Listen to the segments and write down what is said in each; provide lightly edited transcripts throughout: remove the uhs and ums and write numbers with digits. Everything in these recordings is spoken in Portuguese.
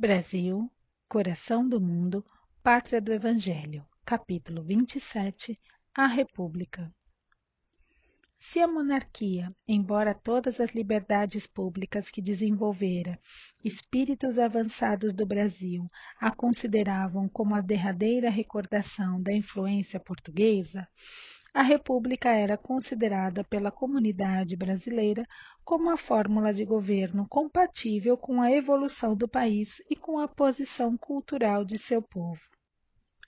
Brasil, Coração do Mundo, Pátria do Evangelho, capítulo 27, A República. Se a monarquia, embora todas as liberdades públicas que desenvolvera, espíritos avançados do Brasil a consideravam como a derradeira recordação da influência portuguesa, a República era considerada pela comunidade brasileira como a fórmula de governo compatível com a evolução do país e com a posição cultural de seu povo.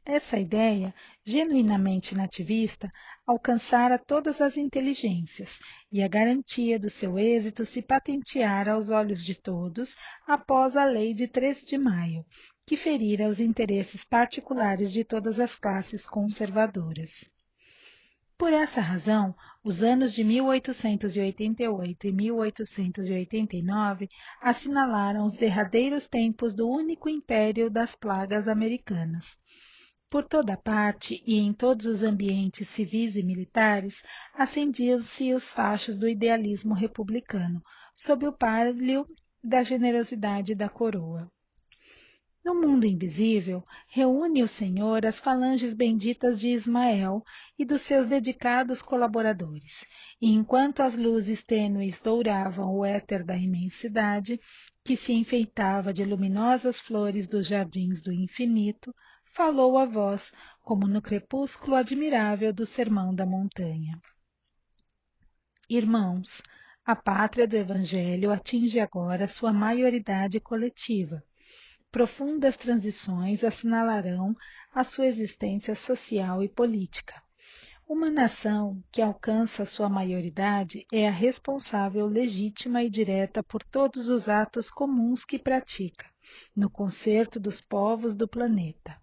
Essa ideia, genuinamente nativista, alcançara todas as inteligências, e a garantia do seu êxito se patenteara aos olhos de todos após a Lei de 13 de Maio, que ferira os interesses particulares de todas as classes conservadoras. Por essa razão, os anos de 1888 e 1889 assinalaram os derradeiros tempos do único império das plagas americanas. Por toda parte e em todos os ambientes civis e militares, acendiam-se os fachos do idealismo republicano, sob o pálio da generosidade da coroa. No mundo invisível, reúne o Senhor as falanges benditas de Ismael e dos seus dedicados colaboradores, e enquanto as luzes tênues douravam o éter da imensidade, que se enfeitava de luminosas flores dos jardins do infinito, falou a voz, como no crepúsculo admirável do Sermão da Montanha. Irmãos, a pátria do Evangelho atinge agora sua maioridade coletiva. Profundas transições assinalarão a sua existência social e política. Uma nação que alcança sua maioridade é a responsável legítima e direta por todos os atos comuns que pratica, no concerto dos povos do planeta.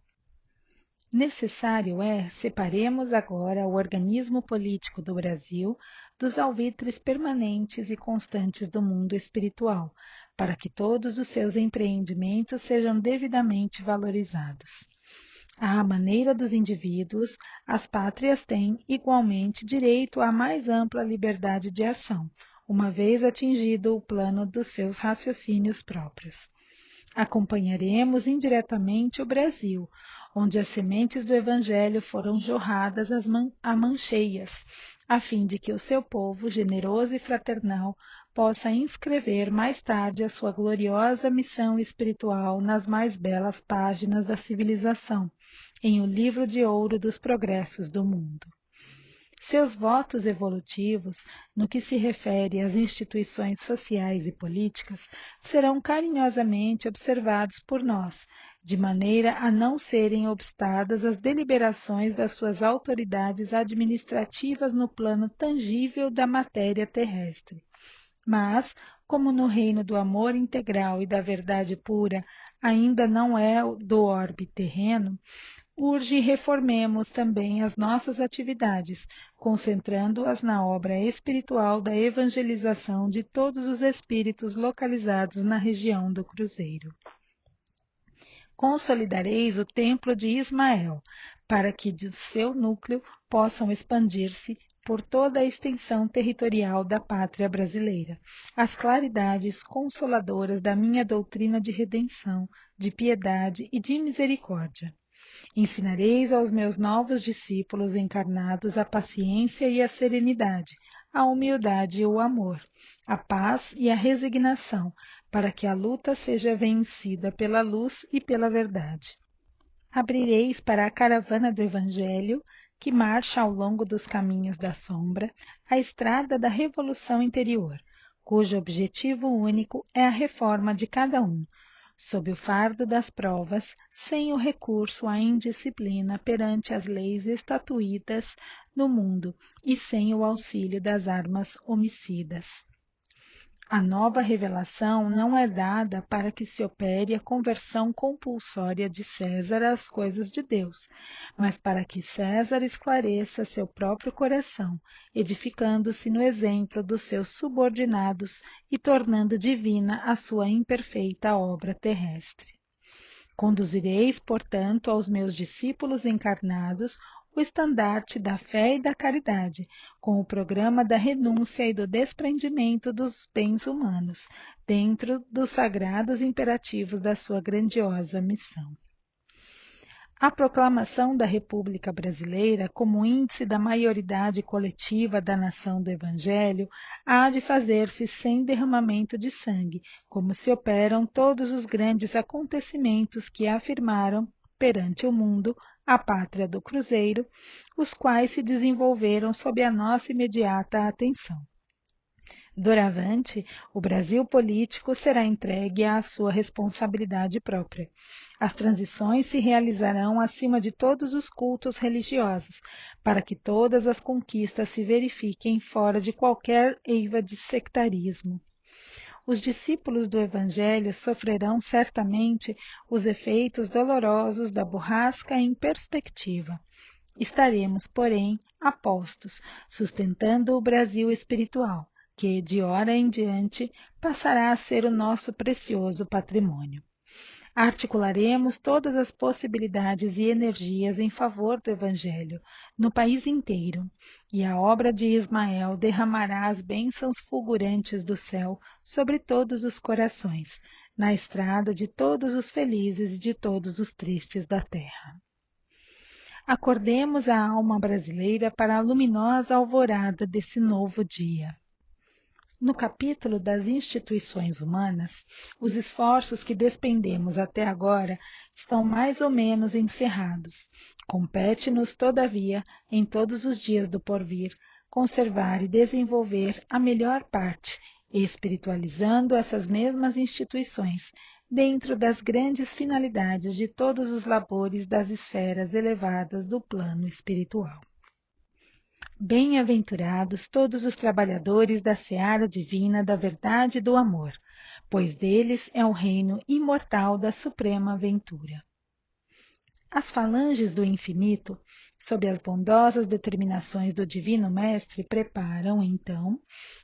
Necessário é separemos agora o organismo político do Brasil dos alvitres permanentes e constantes do mundo espiritual, para que todos os seus empreendimentos sejam devidamente valorizados. À maneira dos indivíduos, as pátrias têm igualmente direito à mais ampla liberdade de ação, uma vez atingido o plano dos seus raciocínios próprios. Acompanharemos indiretamente o Brasil, onde as sementes do Evangelho foram jorradas a mancheias, a fim de que o seu povo, generoso e fraternal, possa inscrever mais tarde a sua gloriosa missão espiritual nas mais belas páginas da civilização, em o livro de ouro dos progressos do mundo. Seus votos evolutivos, no que se refere às instituições sociais e políticas, serão carinhosamente observados por nós, de maneira a não serem obstadas as deliberações das suas autoridades administrativas no plano tangível da matéria terrestre. Mas, como no reino do amor integral e da verdade pura ainda não é do orbe terreno, urge reformemos também as nossas atividades, concentrando-as na obra espiritual da evangelização de todos os espíritos localizados na região do Cruzeiro. Consolidareis o templo de Ismael, para que do seu núcleo possam expandir-se por toda a extensão territorial da pátria brasileira, as claridades consoladoras da minha doutrina de redenção, de piedade e de misericórdia. Ensinareis aos meus novos discípulos encarnados a paciência e a serenidade, a humildade e o amor, a paz e a resignação, para que a luta seja vencida pela luz e pela verdade. Abrireis para a caravana do Evangelho, que marcha ao longo dos caminhos da sombra, a estrada da revolução interior, cujo objetivo único é a reforma de cada um, sob o fardo das provas, sem o recurso à indisciplina perante as leis estatuídas no mundo e sem o auxílio das armas homicidas. A nova revelação não é dada para que se opere a conversão compulsória de César às coisas de Deus, mas para que César esclareça seu próprio coração, edificando-se no exemplo dos seus subordinados e tornando divina a sua imperfeita obra terrestre. Conduzireis, portanto, aos meus discípulos encarnados o estandarte da fé e da caridade, com o programa da renúncia e do desprendimento dos bens humanos, dentro dos sagrados imperativos da sua grandiosa missão. A proclamação da República Brasileira como índice da maioridade coletiva da nação do Evangelho há de fazer-se sem derramamento de sangue, como se operam todos os grandes acontecimentos que afirmaram, perante o mundo, a pátria do Cruzeiro, os quais se desenvolveram sob a nossa imediata atenção. Doravante, o Brasil político será entregue à sua responsabilidade própria. As transições se realizarão acima de todos os cultos religiosos, para que todas as conquistas se verifiquem fora de qualquer eiva de sectarismo. Os discípulos do Evangelho sofrerão certamente os efeitos dolorosos da borrasca em perspectiva. Estaremos, porém, apostos, sustentando o Brasil espiritual, que, de hora em diante, passará a ser o nosso precioso patrimônio. Articularemos todas as possibilidades e energias em favor do Evangelho, no país inteiro, e a obra de Ismael derramará as bênçãos fulgurantes do céu sobre todos os corações, na estrada de todos os felizes e de todos os tristes da terra. Acordemos a alma brasileira para a luminosa alvorada desse novo dia. No capítulo das instituições humanas, os esforços que despendemos até agora estão mais ou menos encerrados. Compete-nos, todavia, em todos os dias do porvir, conservar e desenvolver a melhor parte, espiritualizando essas mesmas instituições, dentro das grandes finalidades de todos os labores das esferas elevadas do plano espiritual. Bem-aventurados todos os trabalhadores da seara divina da verdade e do amor, pois deles é o reino imortal da suprema ventura. As falanges do infinito, sob as bondosas determinações do Divino Mestre, preparam, então,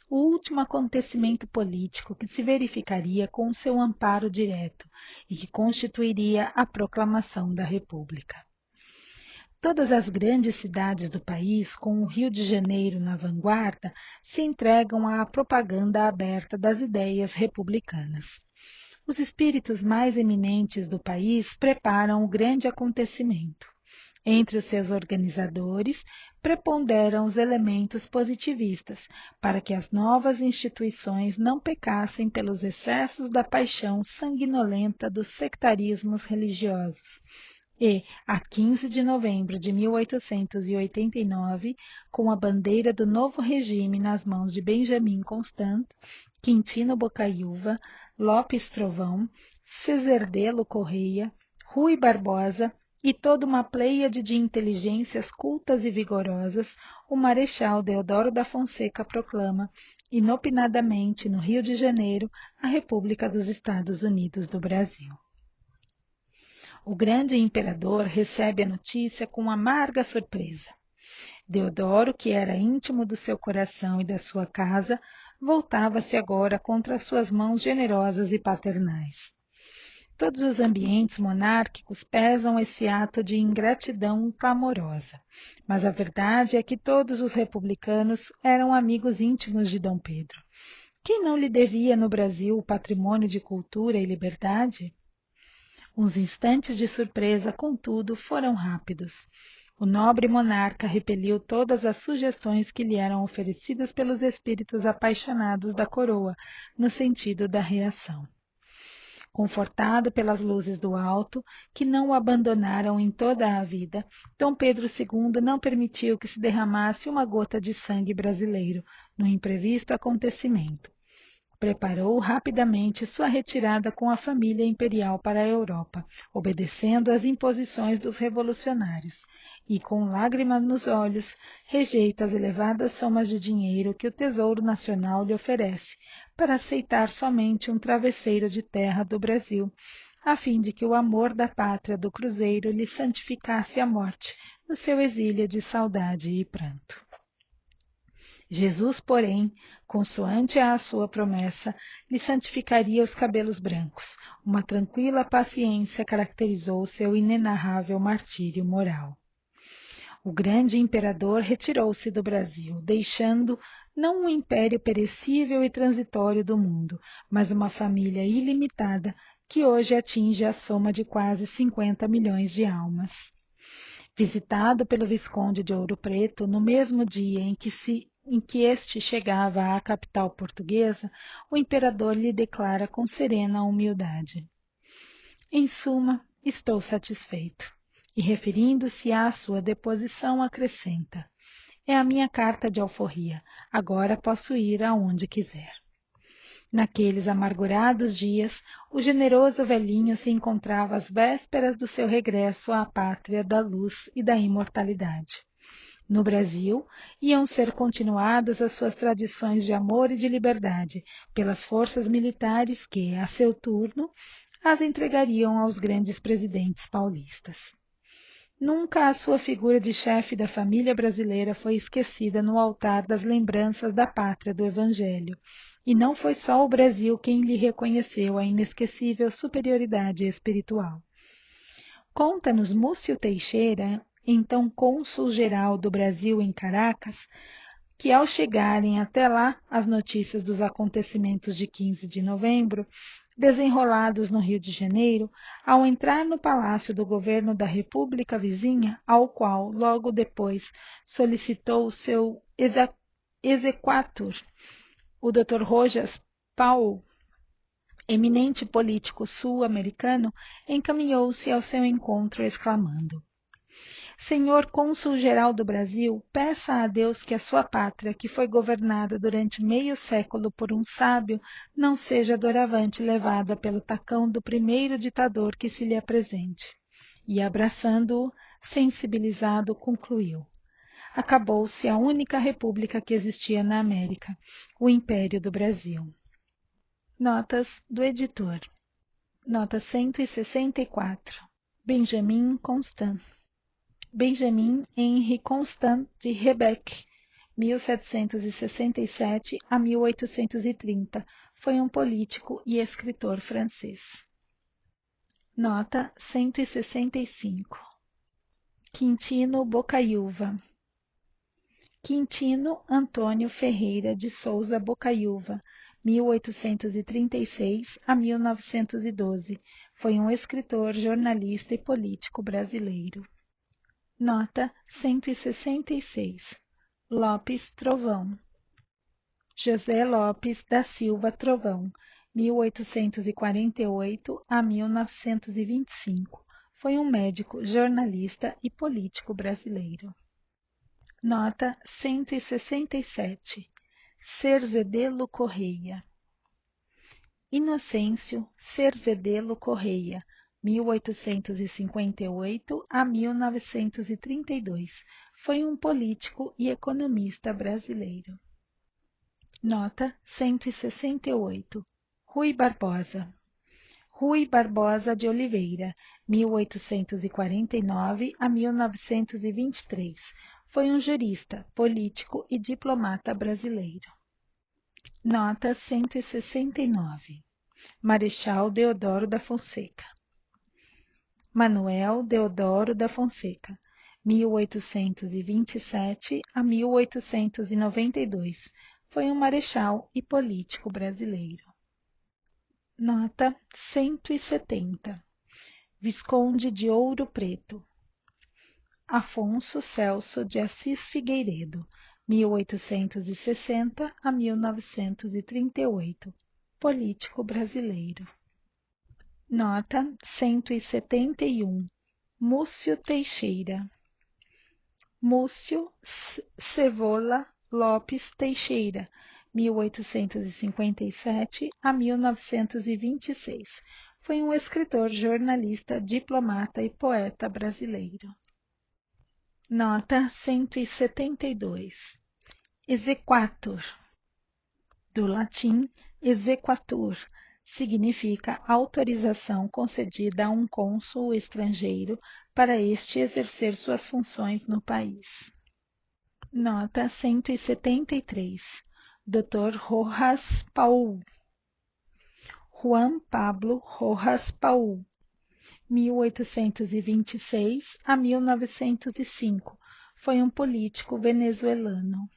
o último acontecimento político que se verificaria com o seu amparo direto e que constituiria a proclamação da República. Todas as grandes cidades do país, com o Rio de Janeiro na vanguarda, se entregam à propaganda aberta das ideias republicanas. Os espíritos mais eminentes do país preparam o grande acontecimento. Entre os seus organizadores, preponderam os elementos positivistas, para que as novas instituições não pecassem pelos excessos da paixão sanguinolenta dos sectarismos religiosos. E, a 15 de novembro de 1889, com a bandeira do novo regime nas mãos de Benjamin Constant, Quintino Bocaiúva, Lopes Trovão, Ceserdelo Correia, Rui Barbosa e toda uma pleiade de inteligências cultas e vigorosas, o Marechal Deodoro da Fonseca proclama, inopinadamente no Rio de Janeiro, a República dos Estados Unidos do Brasil. O grande imperador recebe a notícia com amarga surpresa. Deodoro, que era íntimo do seu coração e da sua casa, voltava-se agora contra suas mãos generosas e paternais. Todos os ambientes monárquicos pesam esse ato de ingratidão clamorosa, mas a verdade é que todos os republicanos eram amigos íntimos de Dom Pedro. Quem não lhe devia no Brasil o patrimônio de cultura e liberdade? Uns instantes de surpresa, contudo, foram rápidos. O nobre monarca repeliu todas as sugestões que lhe eram oferecidas pelos espíritos apaixonados da coroa, no sentido da reação. Confortado pelas luzes do alto, que não o abandonaram em toda a vida, Dom Pedro II não permitiu que se derramasse uma gota de sangue brasileiro no imprevisto acontecimento. Preparou rapidamente sua retirada com a família imperial para a Europa, obedecendo às imposições dos revolucionários, e, com lágrimas nos olhos, rejeita as elevadas somas de dinheiro que o Tesouro Nacional lhe oferece, para aceitar somente um travesseiro de terra do Brasil, a fim de que o amor da pátria do Cruzeiro lhe santificasse a morte no seu exílio de saudade e pranto. Jesus, porém, consoante a sua promessa, lhe santificaria os cabelos brancos. Uma tranquila paciência caracterizou seu inenarrável martírio moral. O grande imperador retirou-se do Brasil, deixando não um império perecível e transitório do mundo, mas uma família ilimitada que hoje atinge a soma de quase 50 milhões de almas. Visitado pelo Visconde de Ouro Preto, no mesmo dia em que este chegava à capital portuguesa, o imperador lhe declara com serena humildade: Em suma, estou satisfeito. E referindo-se à sua deposição, acrescenta: É a minha carta de alforria, agora posso ir aonde quiser. Naqueles amargurados dias, o generoso velhinho se encontrava às vésperas do seu regresso à pátria da luz e da imortalidade. No Brasil, iam ser continuadas as suas tradições de amor e de liberdade pelas forças militares que, a seu turno, as entregariam aos grandes presidentes paulistas. Nunca a sua figura de chefe da família brasileira foi esquecida no altar das lembranças da pátria do Evangelho, e não foi só o Brasil quem lhe reconheceu a inesquecível superioridade espiritual. Conta-nos Múcio Teixeira, então cônsul-geral do Brasil em Caracas, que ao chegarem até lá as notícias dos acontecimentos de 15 de novembro, desenrolados no Rio de Janeiro, ao entrar no palácio do governo da República vizinha, ao qual, logo depois, solicitou o seu exequatur, o Dr. Rojas Paul, eminente político sul-americano, encaminhou-se ao seu encontro exclamando: Senhor cônsul-geral do Brasil, peça a Deus que a sua pátria, que foi governada durante meio século por um sábio, não seja doravante levada pelo tacão do primeiro ditador que se lhe apresente. E, abraçando-o, sensibilizado, concluiu: Acabou-se a única república que existia na América, o Império do Brasil. Notas do editor. Nota 164. Benjamin Constant. Benjamin Henri Constant de Rebec, 1767 a 1830, foi um político e escritor francês. Nota 165. Quintino Bocaiúva. Quintino Antônio Ferreira de Souza Bocaiúva, 1836 a 1912, foi um escritor, jornalista e político brasileiro. Nota 166. Lopes Trovão. José Lopes da Silva Trovão, 1848 a 1925, foi um médico, jornalista e político brasileiro. Nota 167. Cerzedelo Correia. Inocêncio Cerzedelo Correia, 1858 a 1932, foi um político e economista brasileiro. Nota 168. Rui Barbosa. Rui Barbosa de Oliveira, 1849 a 1923, foi um jurista, político e diplomata brasileiro. Nota 169. Marechal Deodoro da Fonseca. Manuel Deodoro da Fonseca, 1827 a 1892, foi um marechal e político brasileiro. Nota 170. Visconde de Ouro Preto. Afonso Celso de Assis Figueiredo, 1860 a 1938, político brasileiro. Nota 171. Múcio Teixeira. Múcio Cevola Lopes Teixeira, 1857 a 1926, foi um escritor, jornalista, diplomata e poeta brasileiro. Nota 172. Exequatur. Do latim exequatur, significa autorização concedida a um cônsul estrangeiro para este exercer suas funções no país. Nota 173. Dr. Rojas Paul. Juan Pablo Rojas Paul, 1826 a 1905, foi um político venezuelano.